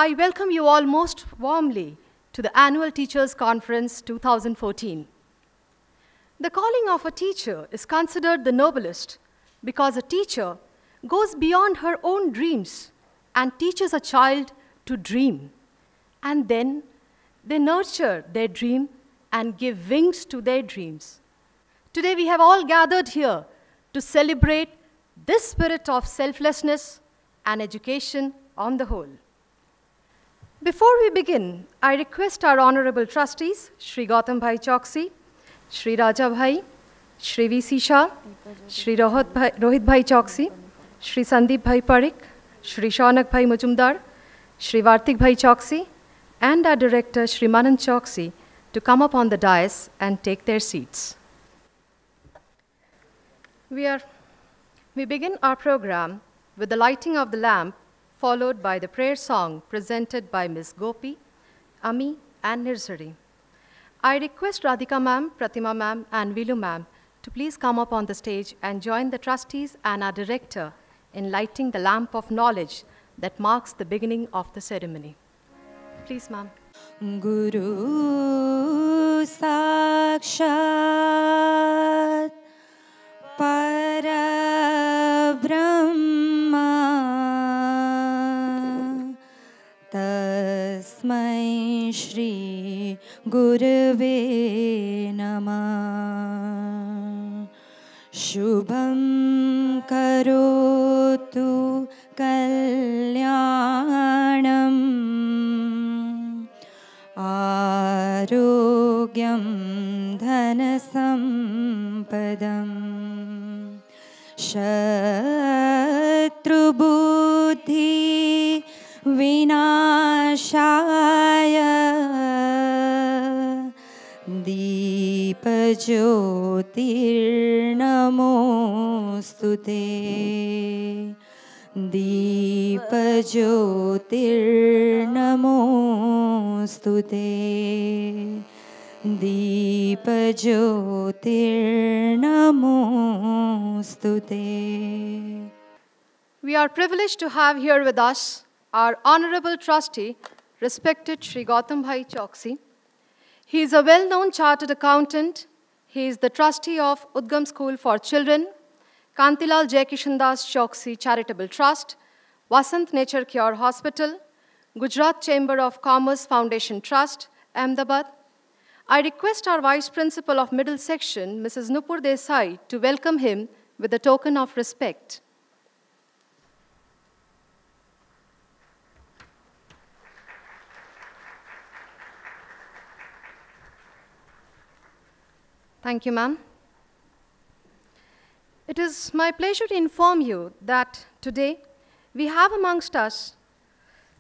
I welcome you all most warmly to the Annual Teachers Conference 2014. The calling of a teacher is considered the noblest because a teacher goes beyond her own dreams and teaches a child to dream. And then they nurture their dream and give wings to their dreams. Today we have all gathered here to celebrate this spirit of selflessness and education on the whole. Before we begin, I request our honorable trustees, Shri Gautambhai Choksi, Shri Rajabhai, Shri V.C. Shah, Shri Rohitbhai Choksi, Shri Sandipbhai Parikh, Shri Shaunak Majumdar, Shri Vartik Choksi, and our director, Shri Manan Choksi, to come up on the dais and take their seats. We begin our program with the lighting of the lamp, followed by the prayer song presented by Ms. Gopi, Ami, and Nirzari. I request Radhika ma'am, Pratima ma'am, and Villoo ma'am to please come up on the stage and join the trustees and our director in lighting the lamp of knowledge that marks the beginning of the ceremony. Please, ma'am. Guru Sakshat Parabrahma Tasmai Shri Gurave Namah Shubham Karotu Kalyanam Arogyam Dhanasampadam Shatrubuddhi Vinashaya Deepajyotir Namostute Deepajyotir Namostute Deepajyotir Namostute. We are privileged to have here with us our honorable trustee, respected Shri Gautambhai Choksi. He is a well-known chartered accountant. He is the trustee of Udgam School for Children, Kantilal Jaykishandas Choksi Charitable Trust, Vasant Nature Cure Hospital, Gujarat Chamber of Commerce Foundation Trust, Ahmedabad. I request our Vice Principal of Middle Section, Mrs. Nupur Desai, to welcome him with a token of respect. Thank you, ma'am. It is my pleasure to inform you that today we have amongst us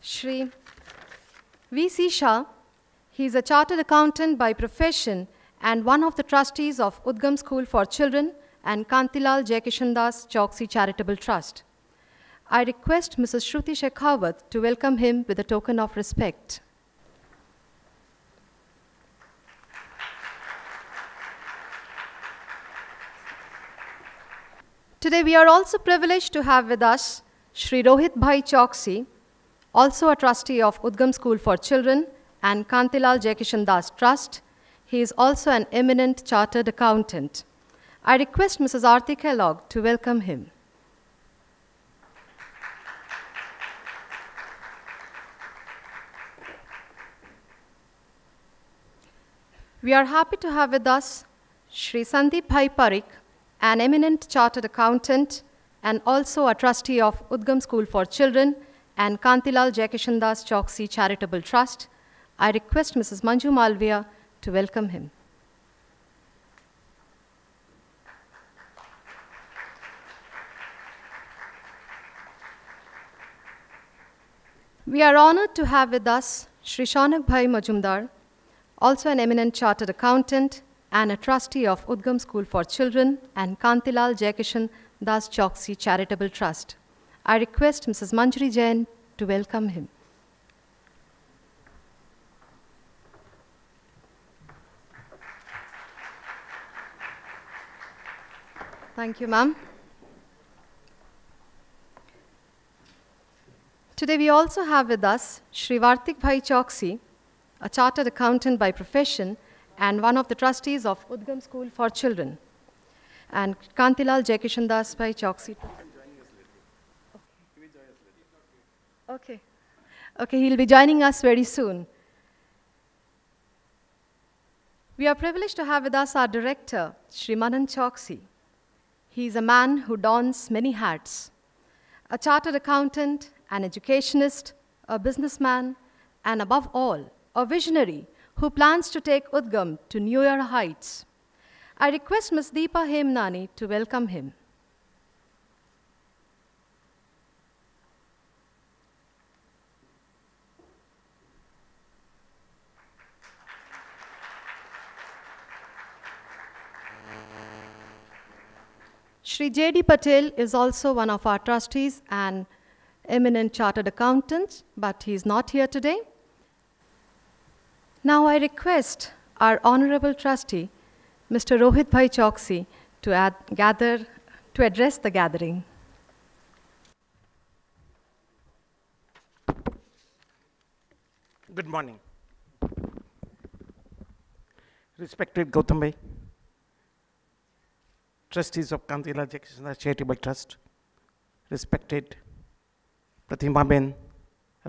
Shri V.C. Shah. He is a chartered accountant by profession and one of the trustees of Udgam School for Children and Kantilal Jaykishandas Choksi Charitable Trust. I request Mrs. Shruti Shekhawat to welcome him with a token of respect. Today we are also privileged to have with us Shri Rohitbhai Choksi, also a trustee of Udgam School for Children and Kantilal Jaykishandas Trust. He is also an eminent chartered accountant. I request Mrs. Aarti Kellogg to welcome him. We are happy to have with us Shri Sandipbhai Parikh, an eminent chartered accountant and also a trustee of Udgam School for Children and Kantilal Jaykishandas Choksi Charitable Trust. I request Mrs. Manju Malviya to welcome him. We are honored to have with us Shri Shaunak Majumdar, also an eminent chartered accountant and a trustee of Udgam School for Children and Kantilal Jaykishandas Choksi Charitable Trust. I request Mrs. Manjari Jain to welcome him. Thank you, ma'am. Today we also have with us Shri Vartik Choksi, a chartered accountant by profession and one of the trustees of Udgam School for Children, and Kantilal Jaikishandas Bhai Choksi. Okay. Okay, he'll be joining us very soon. We are privileged to have with us our director, Shri Manan Choksi. He is a man who dons many hats: a chartered accountant, an educationist, a businessman, and above all, a visionary who plans to take Udgam to newer heights. I request Ms. Deepa Hemnani to welcome him. Shri J.D. Patel is also one of our trustees and eminent chartered accountant, but he is not here today. Now I request our honorable trustee, Mr. Rohitbhai Choksi, to address the gathering. Good morning. Respected Gautambhai, trustees of Kantilal Jaikishandas Charitable Trust, respected Pratima Ben,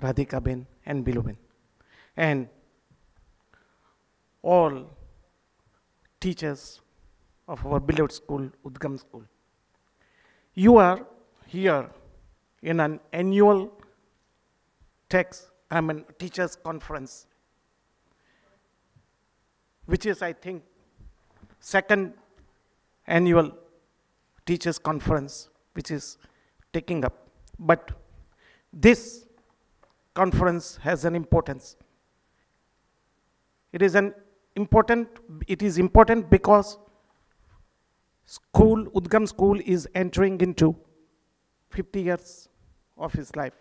Radhika Ben, and Villoo Ben, and all teachers of our beloved school, Udgam School. You are here in an annual teachers conference, which is, I think, second annual teachers conference which is taking up. But this conference has an importance. It is important because Udgam School is entering into 50 years of its life.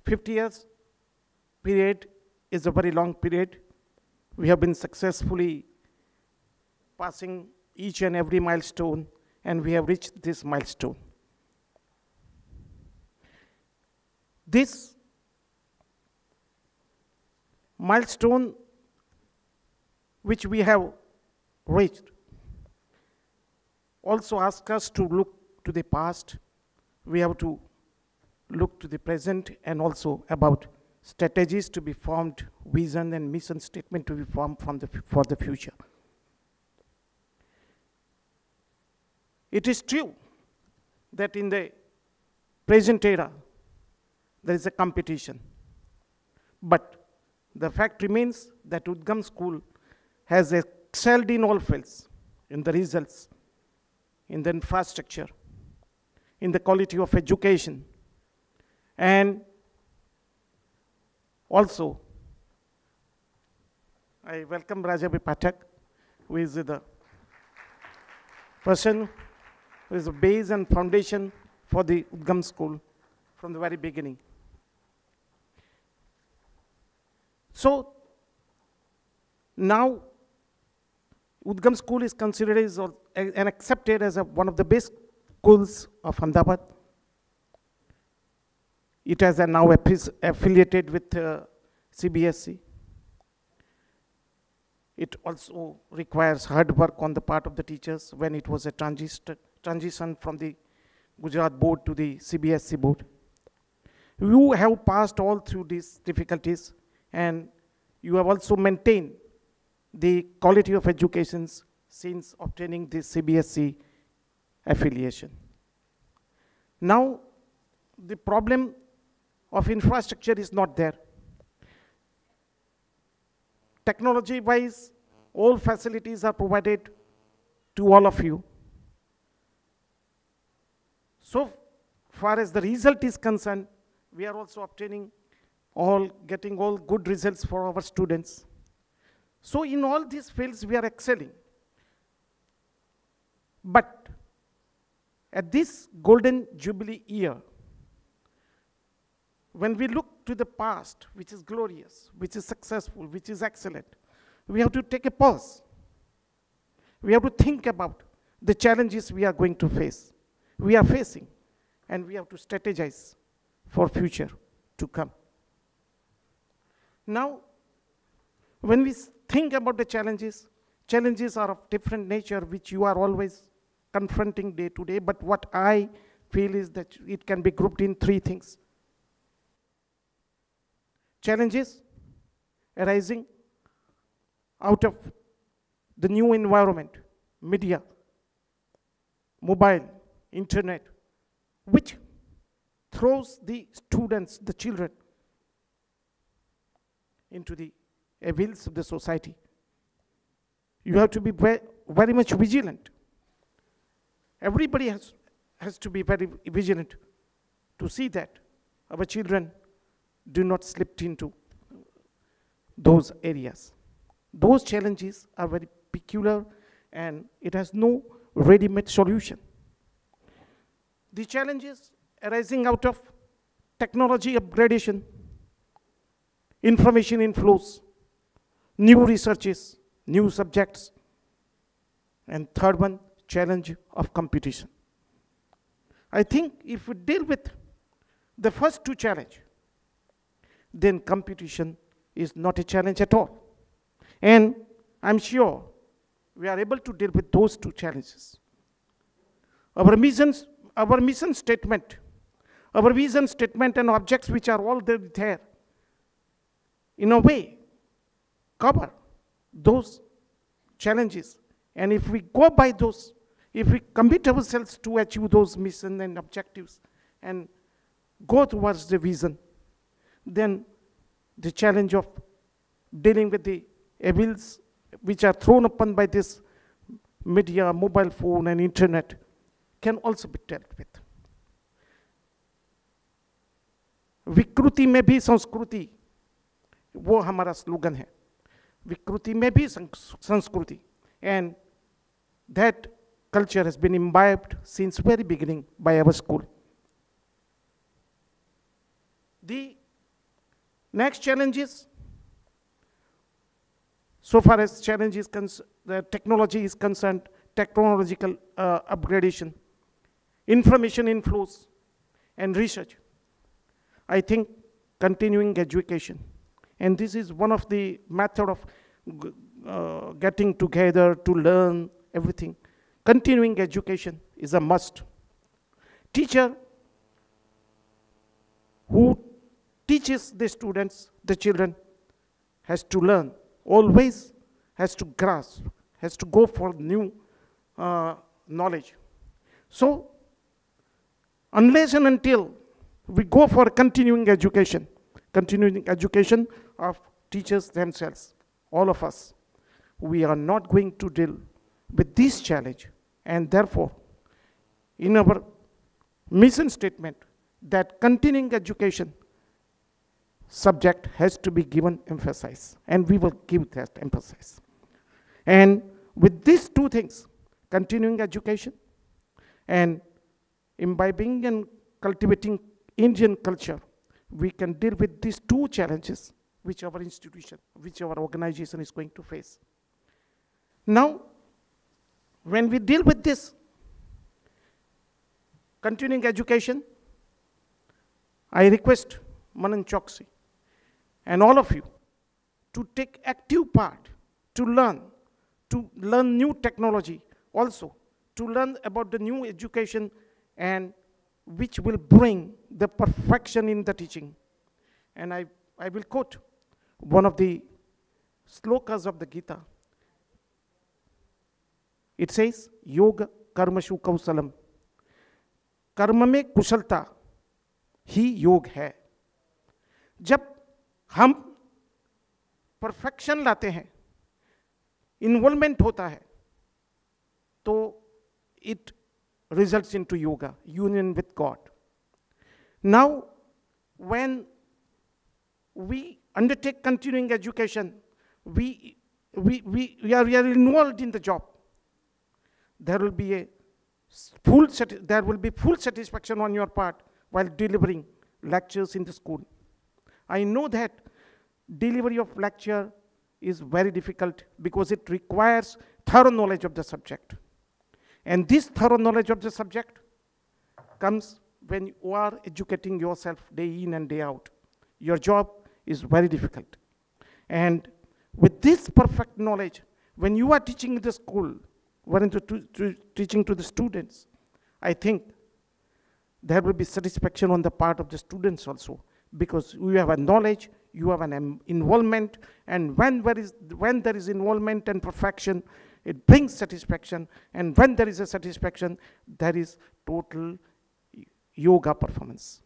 50 years period is a very long period. We have been successfully passing each and every milestone, and we have reached this milestone. This milestone which we have reached also asks us to look to the past. We have to look to the present, and also about strategies to be formed, vision and mission statement to be formed for the future. It is true that in the present era, there is a competition. But the fact remains that Udgam School has excelled in all fields, in the results, in the infrastructure, in the quality of education, and also, I welcome Rajabhai Pathak, who is the person who is the base and foundation for the Udgam School from the very beginning. So now Udgam School is considered as and accepted as one of the best schools of Ahmedabad. It has now affiliated with CBSE. It also requires hard work on the part of the teachers when it was a transition from the Gujarat board to the CBSE board. You have passed all through these difficulties, and you have also maintained the quality of education since obtaining the CBSE affiliation. Now, the problem of infrastructure is not there. Technology-wise, all facilities are provided to all of you. So far as the result is concerned, we are also getting all good results for our students. So in all these fields, we are excelling. But at this golden jubilee year, when we look to the past, which is glorious, which is successful, which is excellent, we have to take a pause. We have to think about the challenges we are going to face, we are facing, and we have to strategize for future to come. Now, when we think about the challenges, challenges are of different nature, which you are always confronting day to day, but what I feel is that it can be grouped in three things. Challenges arising out of the new environment, media, mobile, internet, which throws the students, the children, into the evils of the society. You have to be very much vigilant. Everybody has to be very vigilant to see that our children do not slip into those areas. Those challenges are very peculiar and it has no ready-made solution. The challenges arising out of technology upgradation, information inflows, new researches, new subjects, and third one, challenge of competition. I think if we deal with the first two challenges, then competition is not a challenge at all. And I'm sure we are able to deal with those two challenges. Our mission statement and objects which are already there, in a way, cover those challenges. And if we go by those, if we commit ourselves to achieve those missions and objectives and go towards the vision, then the challenge of dealing with the evils which are thrown upon by this media, mobile phone and internet can also be dealt with. विकृति में भी संस्कृति, वो हमारा slogan है. विकृति में भी संस्कृति, and that culture has been imbibed since very beginning by our school. The next challenge is, so far as challenge is the technology is concerned, technological upgradation, information inflows, and research. I think continuing education, and this is one of the method of getting together to learn everything. Continuing education is a must. Teacher who teaches the students, the children, has to learn, always has to grasp, has to go for new knowledge. So, unless and until we go for continuing education of teachers themselves, all of us, we are not going to deal with this challenge. And therefore, in our mission statement, that continuing education subject has to be given emphasis, and we will give that emphasis. And with these two things, continuing education and imbibing and cultivating Indian culture, we can deal with these two challenges which our institution, which our organization is going to face. Now, when we deal with this continuing education, I request Manan Choksi and all of you to take active part, to learn new technology, also to learn about the new education and which will bring the perfection in the teaching. And I will quote one of the slokas of the Gita. It says, Yoga Karmashu Kausalam. कर्म में कुशलता ही योग है. जब हम perfection लाते हैं, involvement होता है, तो it results into yoga, union with God. Now, when we undertake continuing education, we are involved in the job. There will be full satisfaction on your part while delivering lectures in the school. I know that delivery of lecture is very difficult because it requires thorough knowledge of the subject. And this thorough knowledge of the subject comes when you are educating yourself day in and day out, your job is very difficult. And with this perfect knowledge, when you are teaching in the school, when teaching to the students, I think there will be satisfaction on the part of the students also, because you have a knowledge, you have an involvement, and when there is involvement and perfection, it brings satisfaction, and when there is a satisfaction, there is total yoga performance.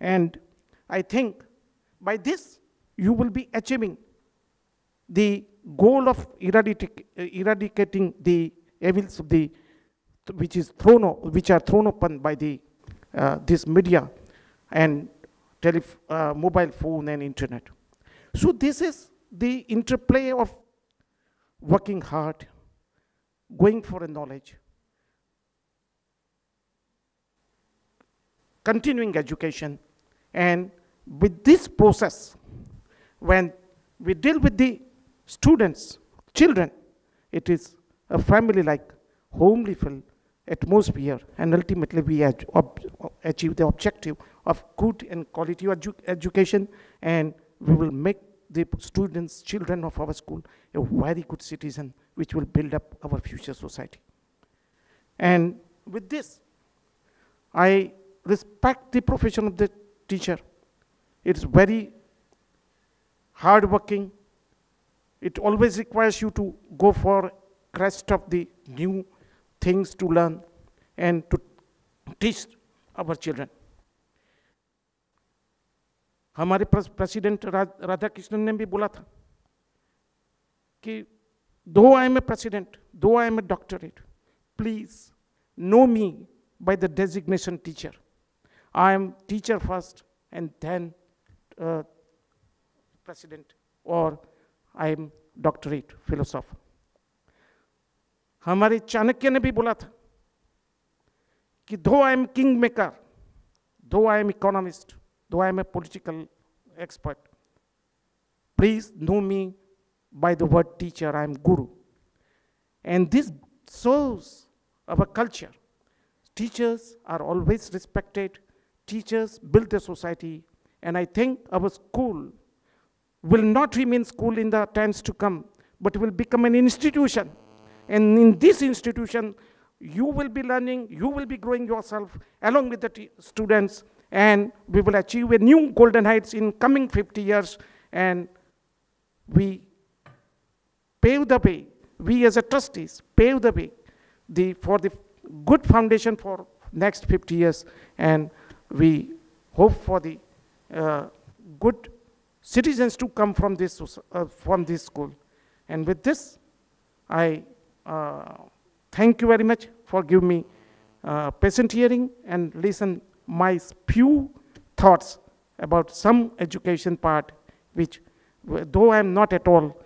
And I think by this, you will be achieving the goal of eradicating the evils of the which are thrown upon by the this media and mobile phone and internet. So this is the interplay of working hard, going for a knowledge, continuing education, and with this process, when we deal with the students, children, it is a family-like, homely feel atmosphere, and ultimately we achieve the objective of good and quality education, and we will make the students, children of our school, a very good citizen, which will build up our future society. And with this, I respect the profession of the teacher. It's very hardworking. It always requires you to go for crest of the new things to learn and to teach our children. हमारे president Radha Krishnan ने भी बोला था कि though I am a president, though I am a doctorate, please know me by the designation teacher. I am teacher first and then president, or I am doctorate philosopher. हमारे चाणक्य ने भी बोला था कि though I am kingmaker, though I am economist, though I am a political expert, please know me by the word teacher. I am guru. And this shows our culture. Teachers are always respected. Teachers build the society. And I think our school will not remain school in the times to come, but will become an institution. And in this institution, you will be learning, you will be growing yourself along with the students, and we will achieve a new golden heights in coming 50 years. And we pave the way, we as a trustees pave the way for the good foundation for next 50 years. And we hope for the good citizens to come from this school. And with this, I thank you very much for giving me patient hearing and listen my few thoughts about some education part, which though I am not at all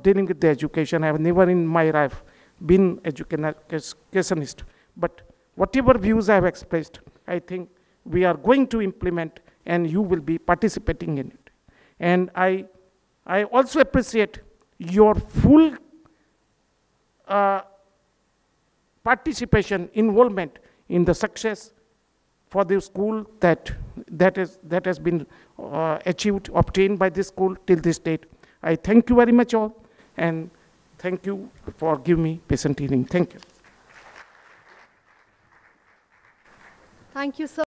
dealing with the education, I have never in my life been educationist, but whatever views I have expressed, I think we are going to implement, and you will be participating in it. And I also appreciate your full participation, involvement in the success for the school that has been obtained by this school till this date. I thank you very much all, and thank you for giving me patient hearing. Thank you. Thank you, sir.